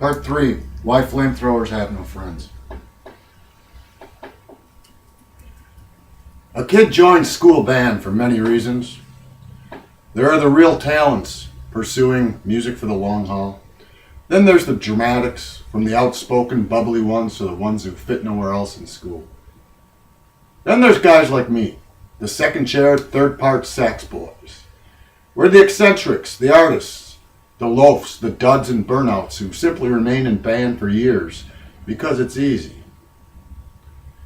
Part 3, Why Flamethrowers Have No Friends. A kid joins school band for many reasons. There are the real talents pursuing music for the long haul. Then there's the dramatics, from the outspoken, bubbly ones to the ones who fit nowhere else in school. Then there's guys like me, the second chair, third part sax boys. We're the eccentrics, the artists, the loafs, the duds and burnouts who simply remain in band for years because it's easy.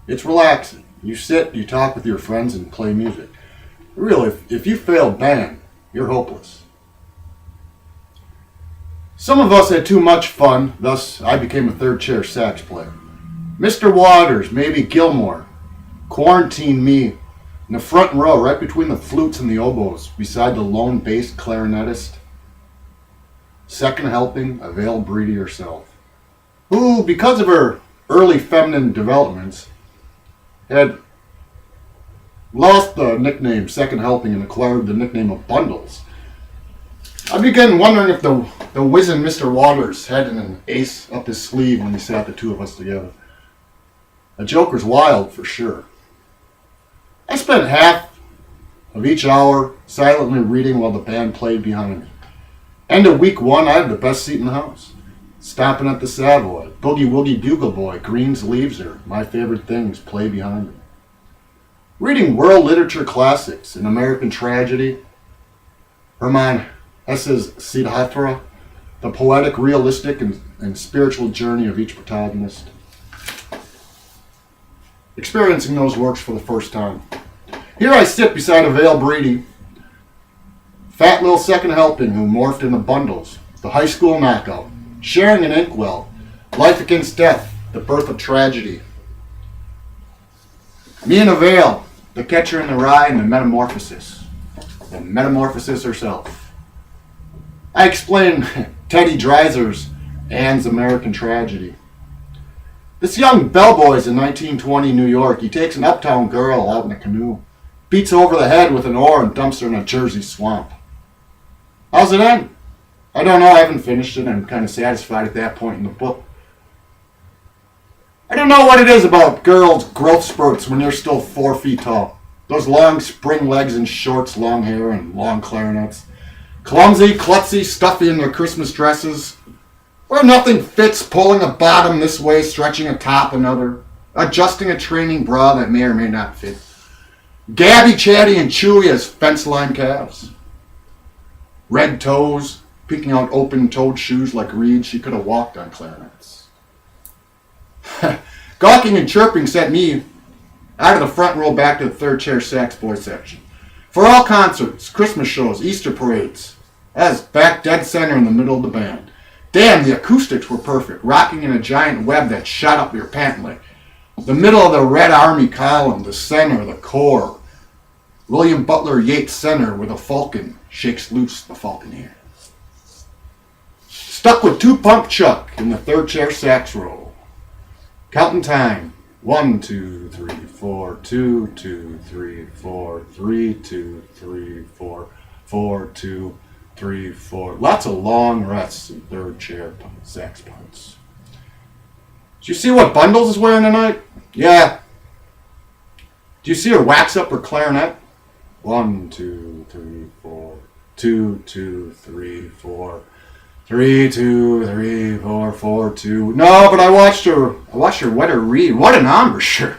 It's relaxing. You sit, you talk with your friends, and play music. Really, if you fail band, you're hopeless. Some of us had too much fun, thus I became a third chair sax player. Mr. Waters, maybe Gilmore, quarantined me in the front row right between the flutes and the oboes, beside the lone bass clarinetist. Second helping, Avail Breedy herself, who, because of her early feminine developments, had lost the nickname Second Helping and acquired the nickname of Bundles. I began wondering if the wizened Mr. Waters had an ace up his sleeve when he sat the two of us together. The joker's wild, for sure. I spent half of each hour silently reading while the band played behind me. End of week 1, I had the best seat in the house. Stomping at the Savoy, Boogie Woogie Bugle Boy, Green's Leaves Her, My Favorite Things play behind me. Reading world literature classics, An American Tragedy, Hermann Hesse's Siddhartha, the poetic, realistic, and spiritual journey of each protagonist. Experiencing those works for the first time. Here I sit beside Avail Breedy, fat little second helping who morphed into Bundles, the high school knockout, sharing an inkwell, life against death, the birth of tragedy. Me and Avail, the catcher in the rye and the metamorphosis herself. I explain Teddy Dreiser's Anne's American Tragedy. This young bellboy's in 1920 New York. He takes an uptown girl out in a canoe, beats her over the head with an oar and dumps her in a Jersey swamp. How's it end? I don't know, I haven't finished it. I'm kind of satisfied at that point in the book. I don't know what it is about girls' growth spurts when they're still 4 feet tall. Those long spring legs and shorts, long hair, and long clarinets. Clumsy, klutzy, stuffy in their Christmas dresses. Where nothing fits, pulling a bottom this way, stretching a top another. Adjusting a training bra that may or may not fit. Gabby, chatty, and chewy as fence-line calves. Red toes, peeking out open-toed shoes like reeds she could have walked on clarinets. Gawking and chirping sent me out of the front row back to the third chair sax boy section. For all concerts, Christmas shows, Easter parades. I was back dead center in the middle of the band. Damn, the acoustics were perfect, rocking in a giant web that shot up your pant leg. The middle of the Red Army column, the center, the core. William Butler Yeats center where the falcon shakes loose the falconer. Stuck with 2 Pump Chuck in the third chair sax row. Counting time. 1, 2, 3, 4, 2, 2, 3, 4, 3, 2, 3, 4, 4, 2, 3, 4. Lots of long rests in third chair sax parts. Do you see what Bundles is wearing tonight? Yeah. Do you see her wax up her clarinet? 1, 2, 3, 4, 2, 2, 3, 4, 3, 2, 3, 4, 4, 2. No, but I watched her wet her reed. What an embouchure.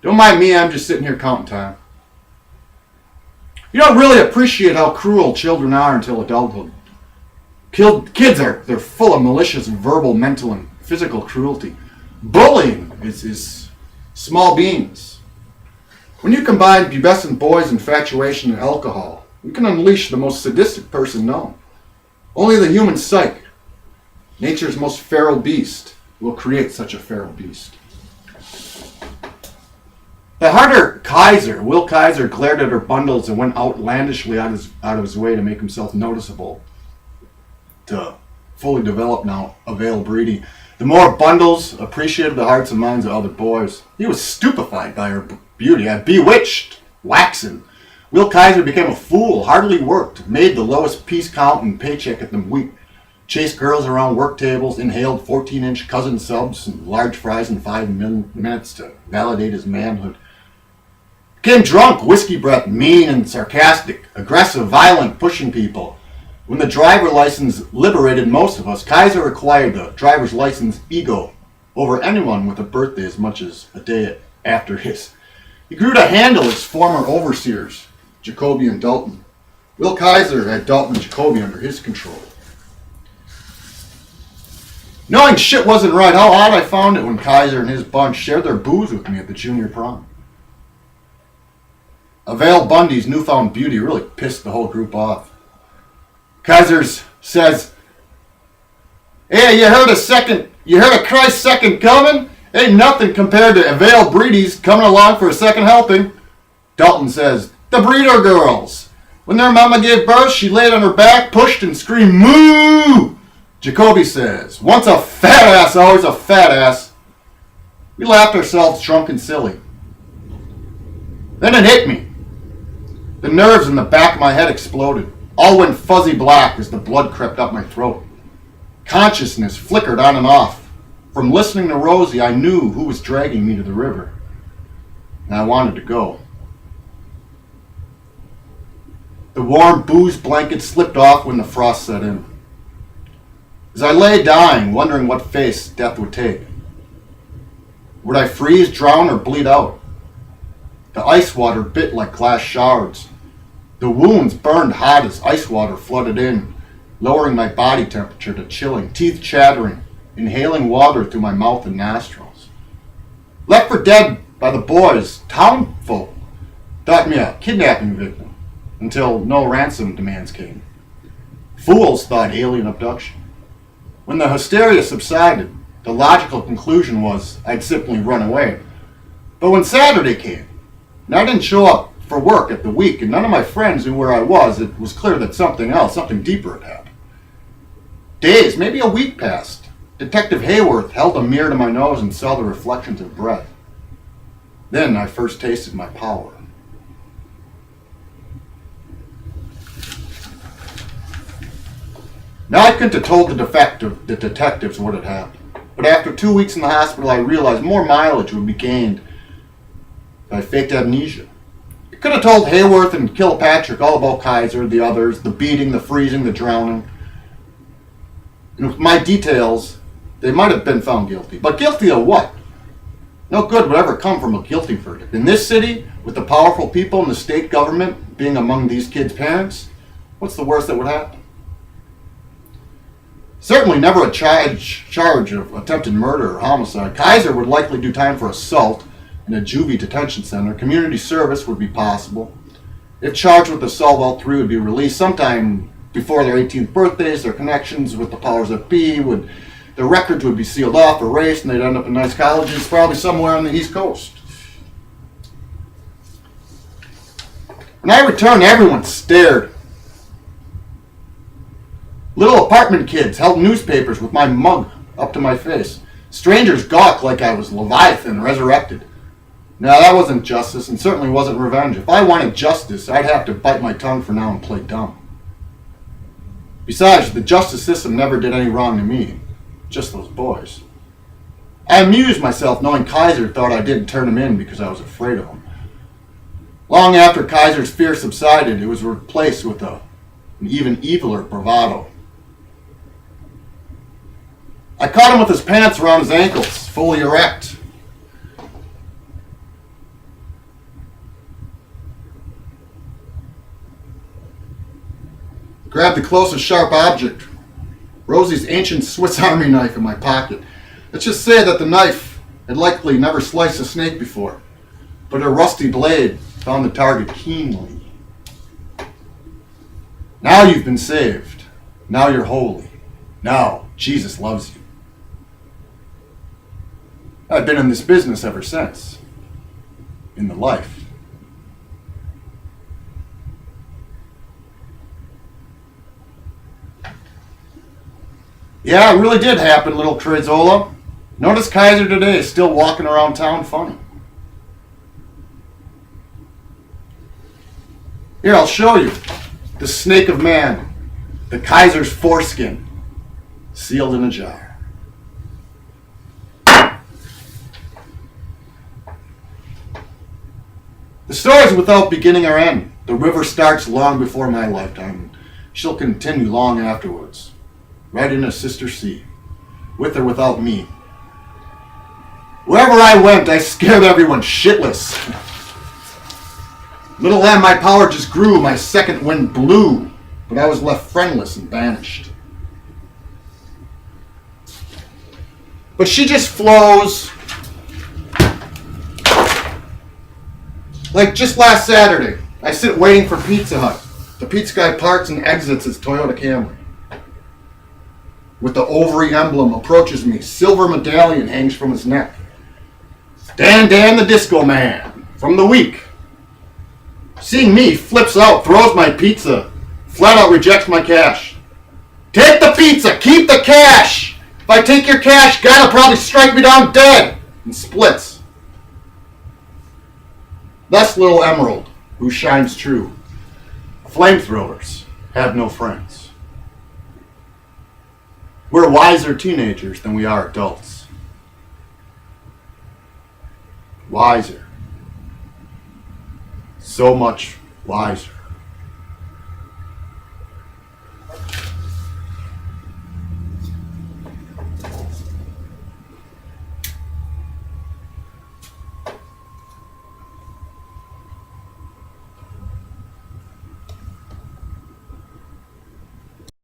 Don't mind me, I'm just sitting here counting time. You don't really appreciate how cruel children are until adulthood. They're full of malicious verbal, mental, and physical cruelty. Bullying is small beings. When you combine pubescent boys' infatuation and alcohol, you can unleash the most sadistic person known. Only the human psyche, nature's most feral beast, will create such a feral beast. The harder Kaiser, Will Kaiser, glared at her Bundles and went outlandishly out of his way to make himself noticeable. To fully develop now, Avail Breedy. The more Bundles appreciated the hearts and minds of other boys. He was stupefied by her beauty, bewitched, waxen. Will Kaiser became a fool, hardly worked, made the lowest piece count and paycheck at the chased girls around work tables, inhaled 14-inch cousin subs and large fries in 5 minutes to validate his manhood. Became drunk, whiskey breath, mean and sarcastic, aggressive, violent, pushing people. When the driver license liberated most of us, Kaiser acquired the driver's license ego over anyone with a birthday as much as a day after his. He grew to handle his former overseers, Jacoby and Dalton. Will Kaiser had Dalton and Jacoby under his control. Knowing shit wasn't right, how odd I found it when Kaiser and his bunch shared their booze with me at the junior prom. Avail Bundy's newfound beauty really pissed the whole group off. Kaiser says, "Hey, you heard of Christ's second coming? Ain't nothing compared to Avail Breedy's coming along for a second helping." Dalton says, "The breeder girls. When their mama gave birth, she laid on her back, pushed and screamed, 'Moo!'" Jacoby says, "Once a fat ass, always a fat ass." We laughed ourselves drunk and silly. Then it hit me. The nerves in the back of my head exploded. All went fuzzy black as the blood crept up my throat. Consciousness flickered on and off. From listening to Rosie, I knew who was dragging me to the river. And I wanted to go. The warm booze blanket slipped off when the frost set in. As I lay dying, wondering what face death would take. Would I freeze, drown, or bleed out? The ice water bit like glass shards. The wounds burned hot as ice water flooded in, lowering my body temperature to chilling, teeth chattering, inhaling water through my mouth and nostrils. Left for dead by the boys, townfolk thought me a kidnapping victim until no ransom demands came. Fools thought alien abduction. When the hysteria subsided, the logical conclusion was I'd simply run away. But when Saturday came, and I didn't show up for work at the week, and none of my friends knew where I was, it was clear that something else, something deeper had happened. Days, maybe a week passed. Detective Hayworth held a mirror to my nose and saw the reflections of breath. Then I first tasted my power. Now I couldn't have told the detectives what had happened. But after 2 weeks in the hospital, I realized more mileage would be gained by faked amnesia. I could have told Hayworth and Kilpatrick all about Kaiser, the others, the beating, the freezing, the drowning. And with my details, they might have been found guilty. But guilty of what? No good would ever come from a guilty verdict. In this city, with the powerful people in the state government being among these kids' parents, what's the worst that would happen? Certainly never a charge of attempted murder or homicide. Kaiser would likely do time for assault in a juvie detention center. Community service would be possible. If charged with assault, all three would be released sometime before their 18th birthdays. Their connections with the powers that be their records would be sealed off, erased, and they'd end up in nice colleges, probably somewhere on the East Coast. When I returned, everyone stared. Little apartment kids held newspapers with my mug up to my face. Strangers gawked like I was Leviathan resurrected. Now that wasn't justice, and certainly wasn't revenge. If I wanted justice, I'd have to bite my tongue for now and play dumb. Besides, the justice system never did any wrong to me. Just those boys. I amused myself knowing Kaiser thought I didn't turn him in because I was afraid of him. Long after Kaiser's fear subsided, it was replaced with an even eviler bravado. I caught him with his pants around his ankles, fully erect. Grabbed the closest sharp object, Rosie's ancient Swiss Army knife in my pocket. Let's just say that the knife had likely never sliced a snake before, but her rusty blade found the target keenly. Now you've been saved. Now you're holy. Now Jesus loves you. I've been in this business ever since. In the life. Yeah, it really did happen, little Crazola. Notice Kaiser today is still walking around town funny. Here, I'll show you. The snake of man. The Kaiser's foreskin. sealed in a jar. The story's without beginning or end. The river starts long before my lifetime. She'll continue long afterwards, right in a sister sea, with or without me. Wherever I went, I scared everyone shitless. Little lamb, my power just grew, my second wind blew, but I was left friendless and banished. But she just flows. Like just last Saturday, I sit waiting for Pizza Hut. The pizza guy parks and exits his Toyota Camry. With the ovary emblem, approaches me. Silver medallion hangs from his neck. Dan the Disco Man, from the week. Seeing me, flips out, throws my pizza, flat out rejects my cash. Take the pizza, keep the cash! If I take your cash, God'll probably strike me down dead! And splits. Thus little Emerald, who shines true. Flamethrowers have no friends. We're wiser teenagers than we are adults. Wiser. So much wiser.